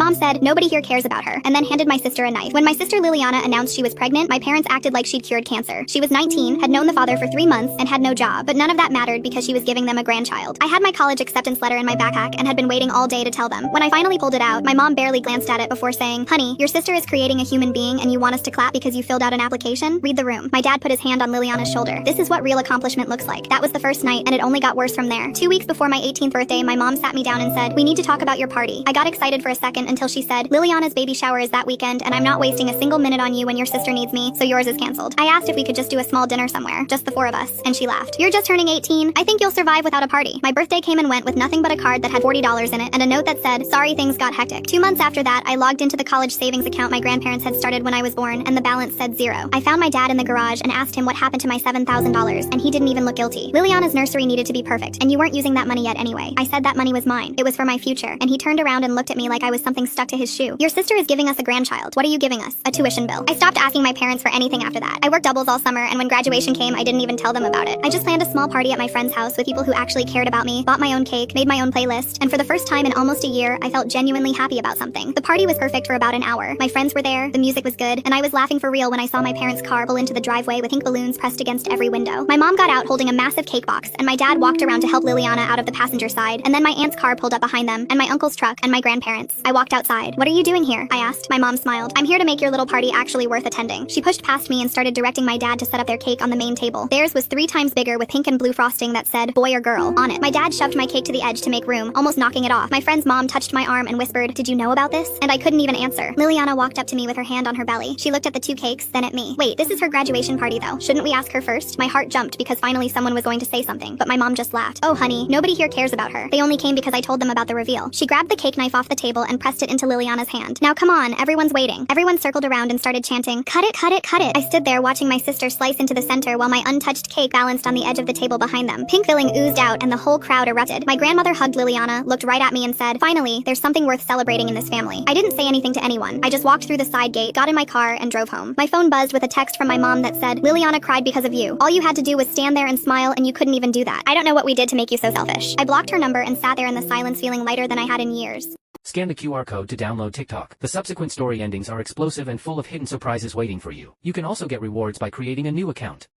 mom said, nobody here cares about her, and then handed my sister a knife. When my sister Liliana announced she was pregnant, my parents acted like she'd cured cancer. She was 19, had known the father for 3 months, and had no job, but none of that mattered because she was giving them a grandchild. I had my college acceptance letter in my backpack and had been waiting all day to tell them. When I finally pulled it out, my mom barely glanced at it before saying, honey, your sister is creating a human being and you want us to clap because you filled out an application? Read the room. My dad put his hand on Liliana's shoulder. This is what real accomplishment looks like. That was the first night, and it only got worse from there. 2 weeks before my 18th birthday, my mom sat me down and said, we need to talk about your party. I got excited for a second until she said, Liliana's baby shower is that weekend, and I'm not wasting a single minute on you when your sister needs me, so yours is canceled. I asked if we could just do a small dinner somewhere, just the 4 of us, and she laughed. You're just turning 18. I think you'll survive without a party. My birthday came and went with nothing but a card that had $40 in it and a note that said, sorry, things got hectic. 2 months after that, I logged into the college savings account my grandparents had started when I was born, and the balance said 0. I found my dad in the garage and asked him what happened to my $7,000, and he didn't even look guilty. Liliana's nursery needed to be perfect, and you weren't using that money yet anyway. I said that money was mine. It was for my future, and he turned around and looked at me like I was something stuck to his shoe. Your sister is giving us a grandchild. What are you giving us? A tuition bill. I stopped asking my parents for anything after that. I worked doubles all summer, and when graduation came, I didn't even tell them about it. I just planned a small party at my friend's house with people who actually cared about me, bought my own cake, made my own playlist, and for the first time in almost a year, I felt genuinely happy about something. The party was perfect for about an hour. My friends were there, the music was good, and I was laughing for real when I saw my parents' car pull into the driveway with pink balloons pressed against every window. My mom got out holding a massive cake box, and my dad walked around to help Liliana out of the passenger side, and then my aunt's car pulled up behind them, and my uncle's truck, and my grandparents. I walked outside. What are you doing here? I asked. My mom smiled. I'm here to make your little party actually worth attending. She pushed past me and started directing my dad to set up their cake on the main table. Theirs was 3 times bigger with pink and blue frosting that said, boy or girl, on it. My dad shoved my cake to the edge to make room, almost knocking it off. My friend's mom touched my arm and whispered, did you know about this? And I couldn't even answer. Liliana walked up to me with her hand on her belly. She looked at the 2 cakes, then at me. Wait, this is her graduation party though. Shouldn't we ask her first? My heart jumped because finally someone was going to say something, but my mom just laughed. Oh honey, nobody here cares about her. They only came because I told them about the reveal. She grabbed the cake knife off the table and pressed it into Liliana's hand. Now come on, everyone's waiting. Everyone circled around and started chanting, cut it, cut it, cut it. I stood there watching my sister slice into the center while my untouched cake balanced on the edge of the table behind them. Pink filling oozed out and the whole crowd erupted. My grandmother hugged Liliana, looked right at me and said, finally, there's something worth celebrating in this family. I didn't say anything to anyone. I just walked through the side gate, got in my car, and drove home. My phone buzzed with a text from my mom that said, Liliana cried because of you. All you had to do was stand there and smile, and you couldn't even do that. I don't know what we did to make you so selfish. I blocked her number and sat there in the silence feeling lighter than I had in years. Scan the QR code to download TikTok. The subsequent story endings are explosive and full of hidden surprises waiting for you. You can also get rewards by creating a new account.